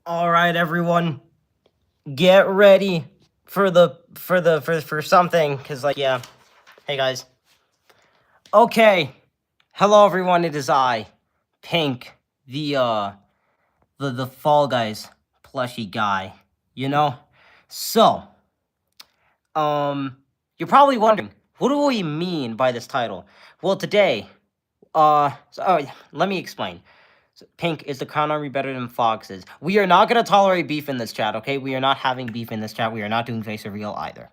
All right, everyone, get ready for something, cause like yeah. Hey guys. Okay. Hello, everyone. It is I, Pink, the Fall Guys plushie guy. You know. So, you're probably wondering, what do we mean by this title? Well, today, let me explain. Pink, is the Crown Army better than Fox's? We are not going to tolerate beef in this chat, okay? We are not having beef in this chat. We are not doing face reveal either.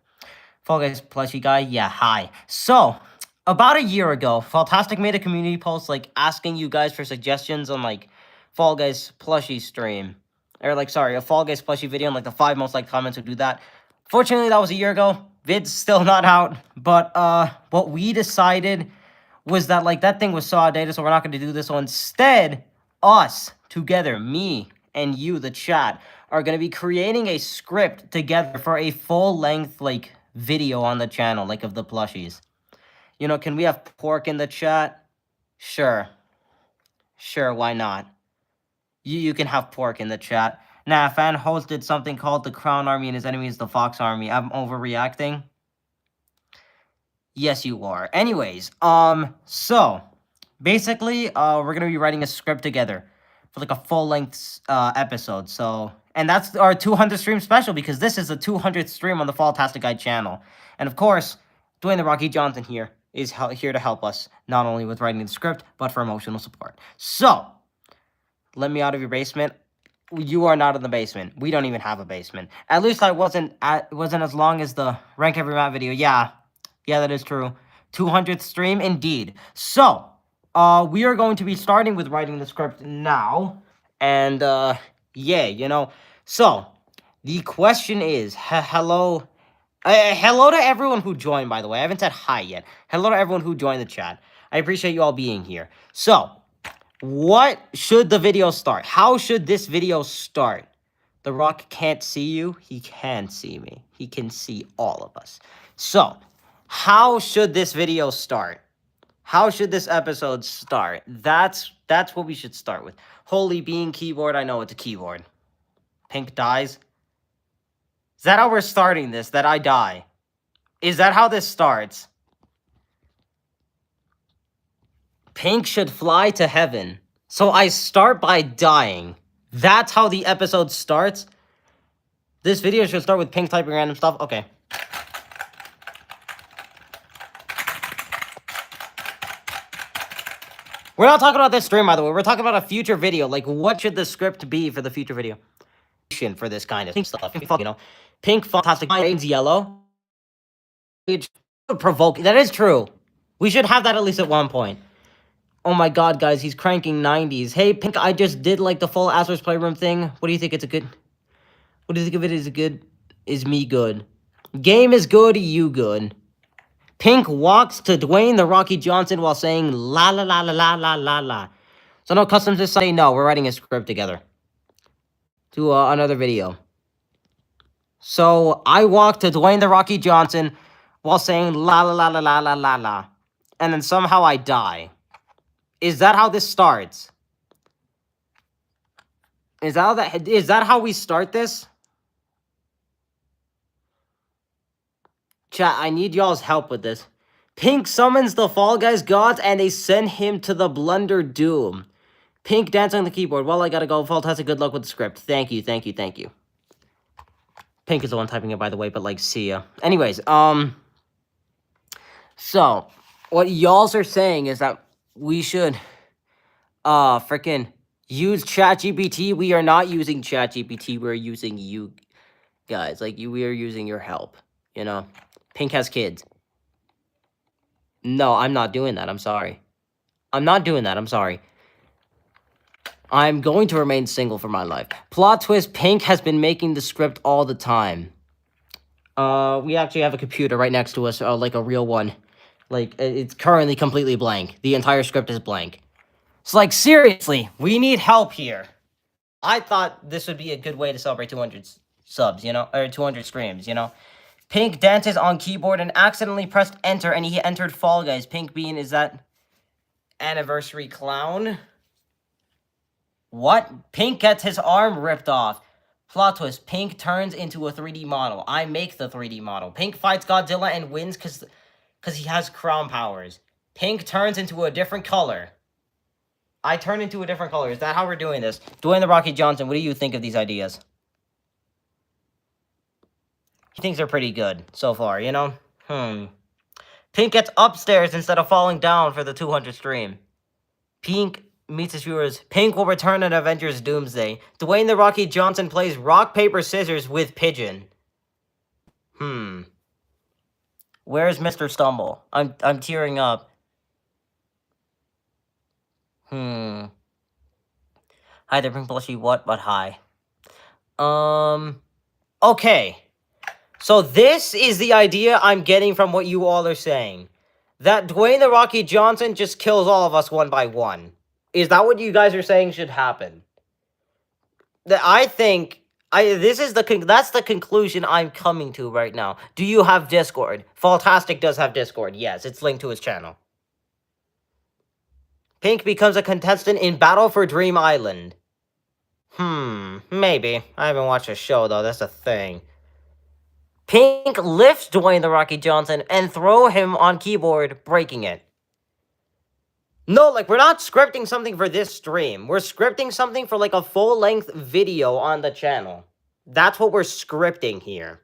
Fall Guys plushie guy, yeah, hi. So, about a year ago, Fantastic made a community post, like, asking you guys for suggestions on, like, Fall Guys plushie stream. Or, like, sorry, a Fall Guys plushie video, and, like, the 5 most liked comments would do that. Fortunately, that was a year ago. Vid's still not out. But, what we decided was that, like, that thing was so outdated, so we're not going to do this. So instead, us together, me and you, the chat, are going to be creating a script together for a full-length, like, video on the channel, like, of the plushies. You know, can we have pork in the chat? Sure. Sure, why not? You can have pork in the chat. Nah, fan hosted something called the Crown Army and his enemy is the Fox Army. I'm overreacting. Yes, you are. Anyways, so basically, we're gonna be writing a script together for like a full-length episode. So, and that's our 200 stream special because this is the 200th stream on the Fantastic Guide channel. And of course, Dwayne the Rocky Johnson here is here to help us not only with writing the script but for emotional support. So, let me out of your basement. You are not in the basement. We don't even have a basement. At least I wasn't as long as the rank every map video. Yeah, that is true. 200th stream, indeed. So, we are going to be starting with writing the script now. And, yeah, you know. So, the question is, hello... hello to everyone who joined, by the way. I haven't said hi yet. Hello to everyone who joined the chat. I appreciate you all being here. So, what should the video start? How should this video start? The Rock can't see you. He can see me. He can see all of us. So, how should this video start? How should this episode start? That's what we should start with. Holy bean keyboard. I know it's a keyboard. Pink dies. Is that how we're starting this? That I die? Is that how this starts? Pink should fly to heaven. So I start by dying. That's how the episode starts? This video should start with Pink typing random stuff? Okay. We're not talking about this stream, by the way. We're talking about a future video. Like, what should the script be for the future video? For this kind of stuff, you know? Pink, fantastic, rains yellow. Provoking. That is true. We should have that at least at one point. Oh my god, guys, he's cranking 90s. Hey, Pink, I just did, like, the full Asper's Playroom thing. What do you think? It's a good... What do you think of it? Is it good? Is me good? Game is good, you good. Pink walks to Dwayne the Rocky Johnson while saying la la la la la la la la. So no customs just say no. We're writing a script together. To another video. So I walk to Dwayne the Rocky Johnson while saying la la la la la la la la. And then somehow I die. Is that how this starts? Is that how we start this? Chat, I need y'all's help with this. Pink summons the Fall Guys gods and they send him to the Blunder Doom. Pink dancing on the keyboard. Well, I gotta go. Fantastic, good luck with the script. Thank you, thank you, thank you. Pink is the one typing it, by the way, but, like, see ya. Anyways, so, what y'alls are saying is that we should, freaking use ChatGPT. We are not using ChatGPT. We're using you guys. Like, we are using your help, you know? Pink has kids. No, I'm not doing that. I'm sorry. I'm not doing that. I'm sorry. I'm going to remain single for my life. Plot twist, Pink has been making the script all the time. We actually have a computer right next to us, like a real one. Like, it's currently completely blank. The entire script is blank. It's like, seriously, we need help here. I thought this would be a good way to celebrate 200 subs, you know? Or 200 streams, you know? Pink dances on keyboard and accidentally pressed enter and he entered Fall Guys. Pink Bean, is that anniversary clown? What? Pink gets his arm ripped off. Plot twist, Pink turns into a 3D model. I make the 3D model. Pink fights Godzilla and wins because he has crown powers. Pink turns into a different color. I turn into a different color. Is that how we're doing this? Dwayne The Rocky Johnson, what do you think of these ideas? He thinks they're pretty good so far, you know? Pink gets upstairs instead of falling down for the 200 stream. Pink meets his viewers. Pink will return in Avengers Doomsday. Dwayne The Rocky Johnson plays rock, paper, scissors with Pigeon. Where's Mr. Stumble? I'm tearing up. Hi there, Pink Plushie. What? But hi. Okay. So this is the idea I'm getting from what you all are saying. That Dwayne The Rocky Johnson just kills all of us one by one. Is that what you guys are saying should happen? I think that's the conclusion I'm coming to right now. Do you have Discord? Faltastic does have Discord. Yes, it's linked to his channel. Pink becomes a contestant in Battle for Dream Island. Maybe. I haven't watched a show though, that's the thing. Pink lifts Dwayne The Rocky Johnson and throw him on keyboard, breaking it. No, like, we're not scripting something for this stream. We're scripting something for, like, a full-length video on the channel. That's what we're scripting here.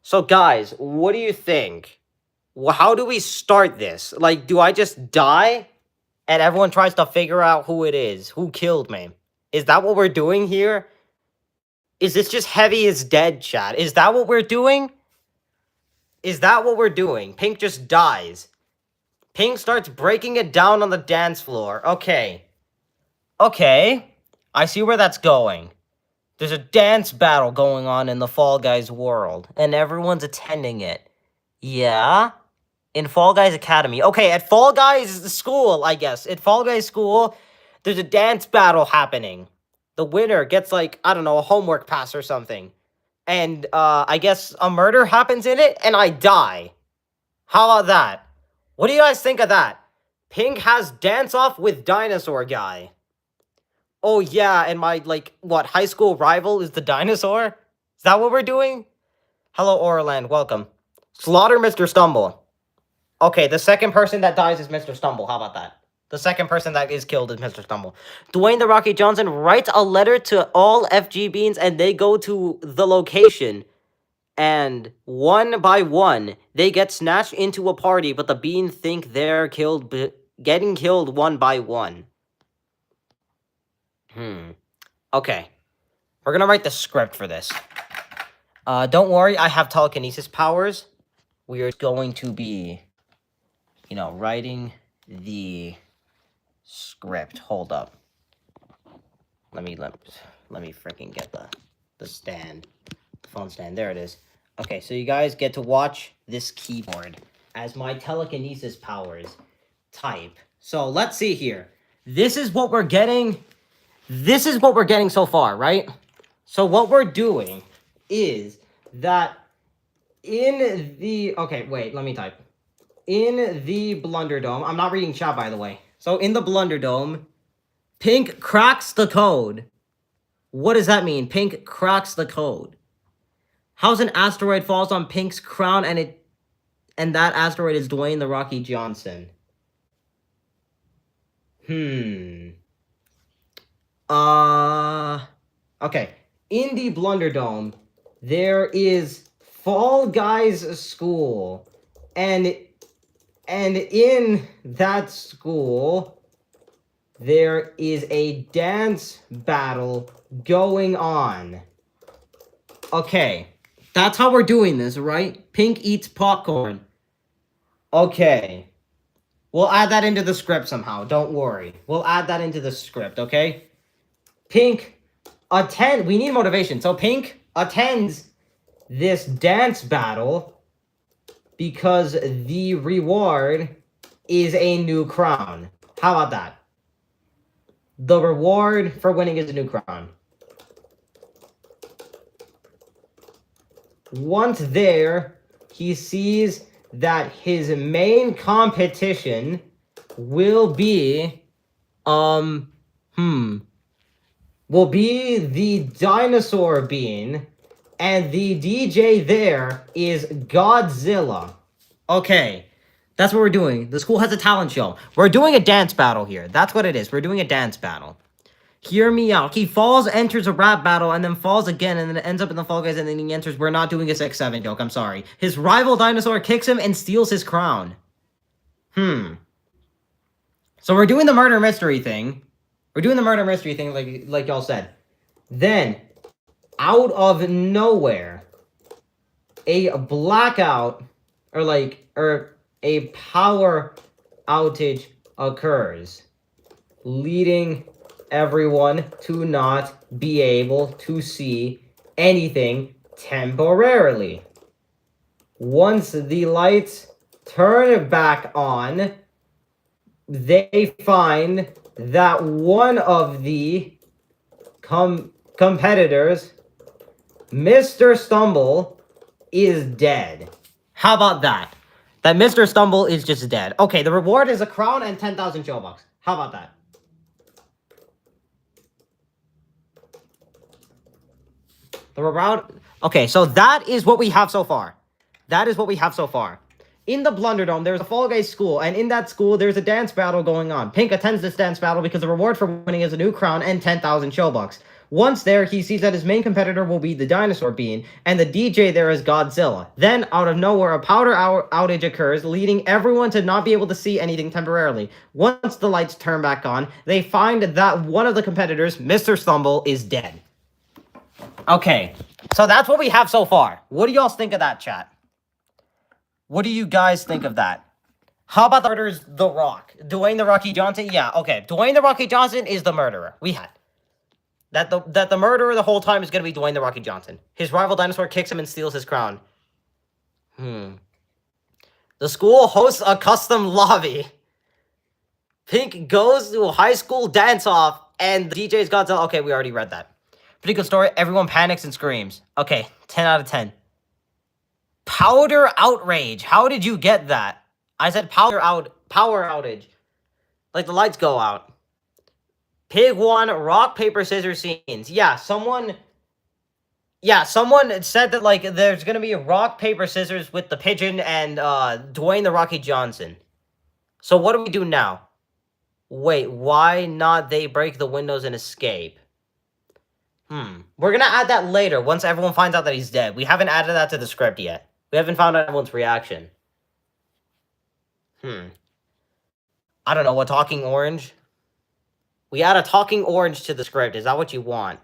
So, guys, what do you think? How do we start this? Like, do I just die? And everyone tries to figure out who it is. Who killed me? Is that what we're doing here? Is this just Heavy is Dead, chat? Is that what we're doing? Is that what we're doing? Pink just dies. Pink starts breaking it down on the dance floor. Okay. Okay. I see where that's going. There's a dance battle going on in the Fall Guys world, and everyone's attending it. Yeah? In Fall Guys Academy. Okay, at Fall Guys school, I guess. At Fall Guys school, there's a dance battle happening. The winner gets, like, I don't know, a homework pass or something. And, I guess a murder happens in it, and I die. How about that? What do you guys think of that? Pink has Dance Off with Dinosaur Guy. Oh, yeah, and my, like, what, high school rival is the dinosaur? Is that what we're doing? Hello, Orland, welcome. Slaughter Mr. Stumble. Okay, the second person that dies is Mr. Stumble. How about that? The second person that is killed is Mr. Stumble. Dwayne The Rocky Johnson writes a letter to all FG Beans, and they go to the location. And one by one, they get snatched into a party, but the Beans think they're getting killed one by one. Okay. We're gonna write the script for this. Don't worry, I have telekinesis powers. We are going to be, you know, writing the script. Hold up. Let me freaking get the stand. Phone stand. There it is. Okay, so you guys get to watch this keyboard as my telekinesis powers type. So let's see here. This is what we're getting. This is what we're getting so far, right? So what we're doing is that in the... Okay, wait, let me type. In the Blunder Dome... I'm not reading chat, by the way. So in the Blunder Dome, Pink cracks the code. What does that mean? Pink cracks the code. How's an asteroid falls on Pink's crown and that asteroid is Dwayne The Rocky Johnson? Okay. In the Blunder Dome, there is Fall Guys School. And in that school, there is a dance battle going on. Okay. That's how we're doing this, right? Pink eats popcorn. Okay. We'll add that into the script somehow. Don't worry. We'll add that into the script, okay? Pink we need motivation. So Pink attends this dance battle because the reward is a new crown. How about that? The reward for winning is a new crown. Once there, he sees that his main competition will be, will be the dinosaur bean, and the DJ there is Godzilla. Okay, that's what we're doing. The school has a talent show. We're doing a dance battle here. That's what it is. We're doing a dance battle. Hear me out. He falls, enters a rap battle, and then falls again, and then ends up in the Fall Guys, and then he enters. We're not doing a 6-7 joke. I'm sorry. His rival dinosaur kicks him and steals his crown. So we're doing the murder mystery thing. We're doing the murder mystery thing, like y'all said. Then, out of nowhere, a blackout or a power outage occurs, leading everyone to not be able to see anything temporarily. Once the lights turn back on, they find that one of the competitors, Mr. Stumble, is dead. How about that? That Mr. Stumble is just dead. Okay, the reward is a crown and 10,000 Showbucks. How about that? The reward... Okay, so that is what we have so far. That is what we have so far. In the Blunderdome, there's a Fall Guys school, and in that school, there's a dance battle going on. Pink attends this dance battle because the reward for winning is a new crown and 10,000 Showbucks. Once there, he sees that his main competitor will be the dinosaur bean, and the DJ there is Godzilla. Then, out of nowhere, a power outage occurs, leading everyone to not be able to see anything temporarily. Once the lights turn back on, they find that one of the competitors, Mr. Stumble, is dead. Okay, so that's what we have so far. What do y'all think of that, chat? What do you guys think of that? How about the murderer's The Rock? Dwayne The Rocky Johnson? Yeah, okay. Dwayne The Rocky Johnson is the murderer. We had. That the murderer the whole time is going to be Dwayne The Rocky Johnson. His rival dinosaur kicks him and steals his crown. The school hosts a custom lobby. Pink goes to a high school dance-off, and the DJ's Godzilla. Okay, we already read that. Pretty good story. Everyone panics and screams. Okay, 10 out of 10. Powder outrage. How did you get that? I said power outage. Like the lights go out. Pig won rock, paper, scissors scenes. Yeah, someone said that like there's gonna be a rock, paper, scissors with the pigeon and Dwayne The Rocky Johnson. So what do we do now? Wait, why not they break the windows and escape? We're gonna add that later once everyone finds out that he's dead. We haven't added that to the script yet. We haven't found out everyone's reaction. I don't know, a talking orange? We add a talking orange to the script. Is that what you want?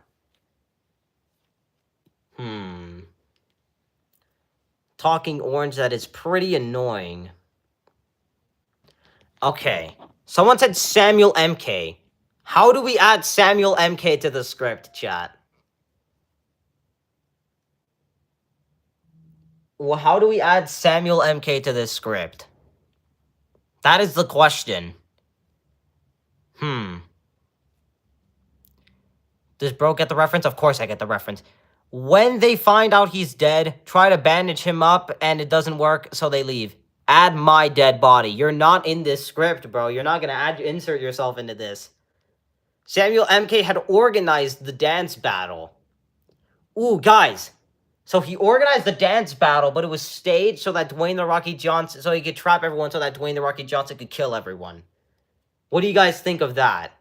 Talking orange that is pretty annoying. Okay. Someone said Samuel MK. How do we add Samuel MK to the script, chat? Well, how do we add Samuel MK to this script? That is the question. Does bro get the reference? Of course I get the reference. When they find out he's dead, try to bandage him up, and it doesn't work, so they leave. Add my dead body. You're not in this script, bro. You're not gonna insert yourself into this. Samuel MK had organized the dance battle. Ooh, guys. So he organized the dance battle, but it was staged so that Dwayne The Rocky Johnson, so he could trap everyone so that Dwayne The Rocky Johnson could kill everyone. What do you guys think of that?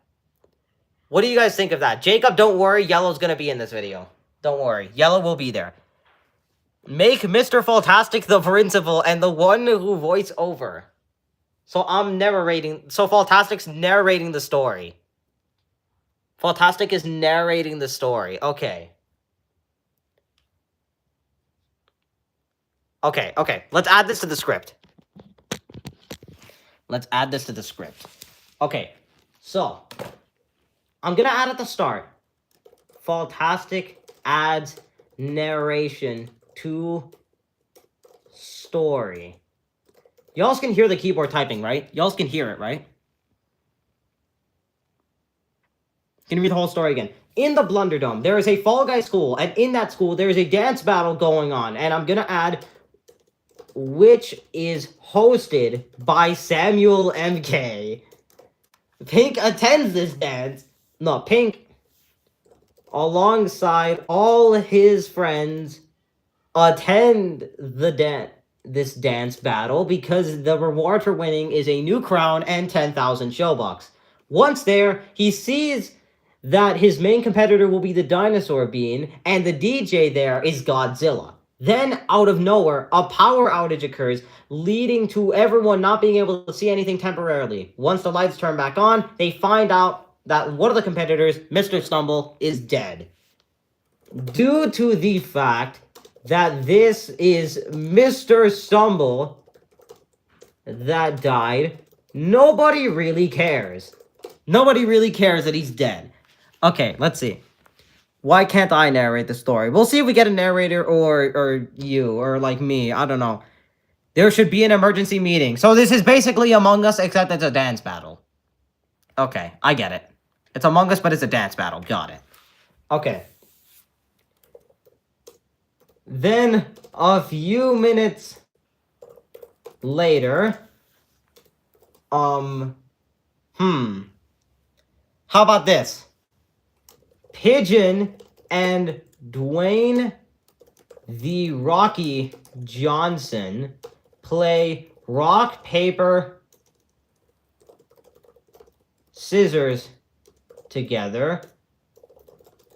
What do you guys think of that? Jacob, don't worry. Yellow's going to be in this video. Don't worry. Yellow will be there. Make Mr. Fantastic the principal and the one who voice over. So I'm narrating. So Fantastic's narrating the story. Fantastic is narrating the story. Okay. Okay. Let's add this to the script. Okay. So, I'm going to add at the start. Fantastic adds narration to story. Y'all can hear the keyboard typing, right? Y'all can hear it, right? Gonna read the whole story again. In the Blunderdome, there is a Fall Guys school, and in that school, there is a dance battle going on, and I'm gonna add which is hosted by Samuel MK. Pink attends this dance, no, Pink, alongside all his friends, attend this dance battle because the reward for winning is a new crown and 10,000 showbucks. Once there, he sees that his main competitor will be the dinosaur bean, and the DJ there is Godzilla. Then, out of nowhere, a power outage occurs, leading to everyone not being able to see anything temporarily. Once the lights turn back on, they find out that one of the competitors, Mr. Stumble, is dead. Due to the fact that this is Mr. Stumble that died, nobody really cares. Nobody really cares that he's dead. Okay, let's see. Why can't I narrate the story? We'll see if we get a narrator or you, or like me. I don't know. There should be an emergency meeting. So this is basically Among Us, except it's a dance battle. Okay, I get it. It's Among Us, but it's a dance battle. Got it. Okay. Then, a few minutes later, how about this? Pigeon and Dwayne the Rocky Johnson play rock, paper, scissors together,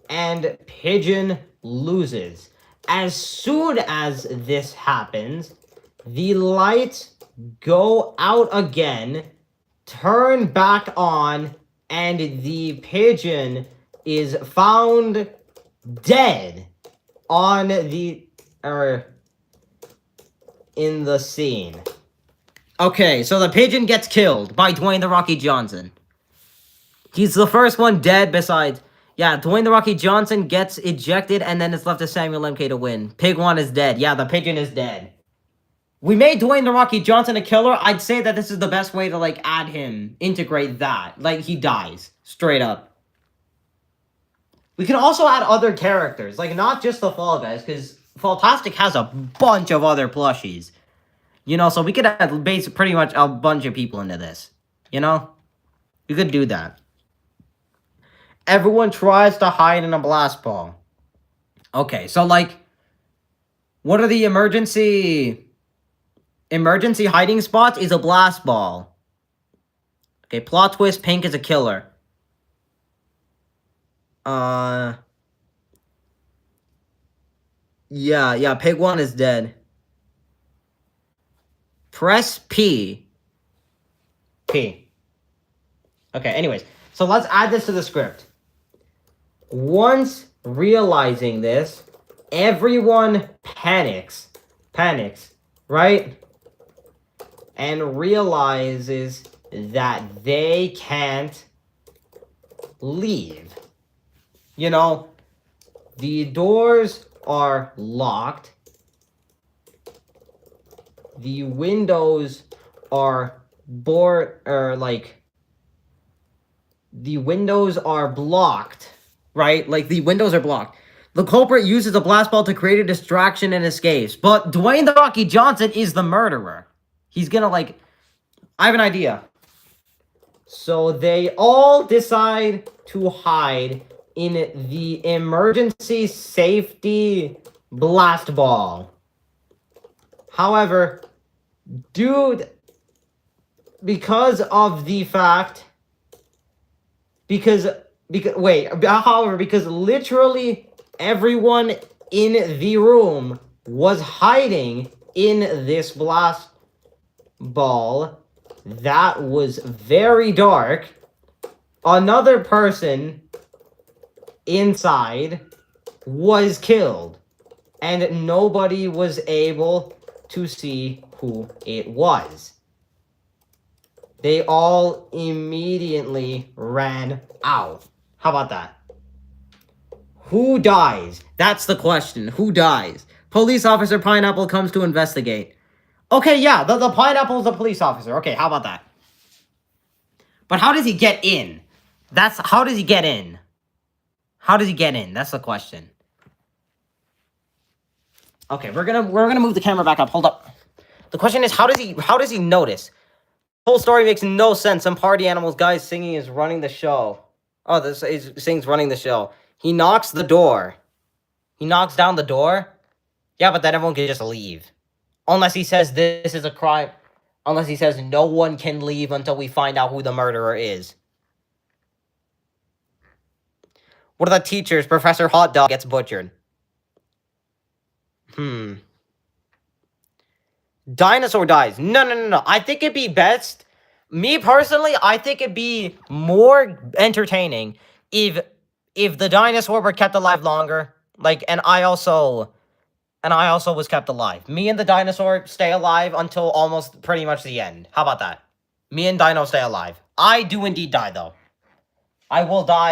and Pigeon loses. As soon as this happens, the lights go out again, turn back on, and the pigeon is found dead on the in the scene. Okay, so the pigeon gets killed by Dwayne the Rocky Johnson. He's the first one dead besides... Yeah, Dwayne the Rocky Johnson gets ejected, and then it's left to Samuel MK to win. Pig 1 is dead. Yeah, the pigeon is dead. We made Dwayne the Rocky Johnson a killer. I'd say that this is the best way to, like, add him. Integrate that. Like, he dies. Straight up. We can also add other characters. Like, not just the Fall Guys, because Falltastic has a bunch of other plushies. You know, so we could add pretty much a bunch of people into this. You know? We could do that. Everyone tries to hide in a blast ball. Okay, so, like, what are the emergency hiding spots? Is a blast ball. Okay, plot twist, Pink is a killer. Yeah, Pig 1 is dead. Press P. P. Okay, anyways. So let's add this to the script. Once realizing this, everyone panics, right? And realizes that they can't leave. You know, the doors are locked. The windows are the windows are blocked, right? Like, the windows are blocked. The culprit uses a blast ball to create a distraction and escapes. But Dwayne the Rocky Johnson is the murderer. He's gonna, like... I have an idea. So they all decide to hide in the emergency safety blast ball. However, because literally everyone in the room was hiding in this blast ball that was very dark, another person inside was killed, and nobody was able to see who it was. They all immediately ran out. How about that? Who dies? That's the question. Who dies? Police officer Pineapple comes to investigate. Okay, yeah, the Pineapple is a police officer. Okay, how about that? But how does he get in? How does he get in? How does he get in? That's the question. Okay, we're gonna move the camera back up. Hold up. The question is, how does he notice? The whole story makes no sense. Some party animals guy singing is running the show. Oh, this is Sing's running the show. He knocks the door. He knocks down the door. Yeah, but then everyone can just leave. Unless he says this is a crime. Unless he says no one can leave until we find out who the murderer is. What are the teachers? Professor Hot Dog gets butchered. Dinosaur dies. No. I think it'd be best. Me personally, I think it'd be more entertaining if the dinosaur were kept alive longer. Like, and I also was kept alive. Me and the dinosaur stay alive until almost pretty much the end. How about that? Me and Dino stay alive. I do indeed die though. I will die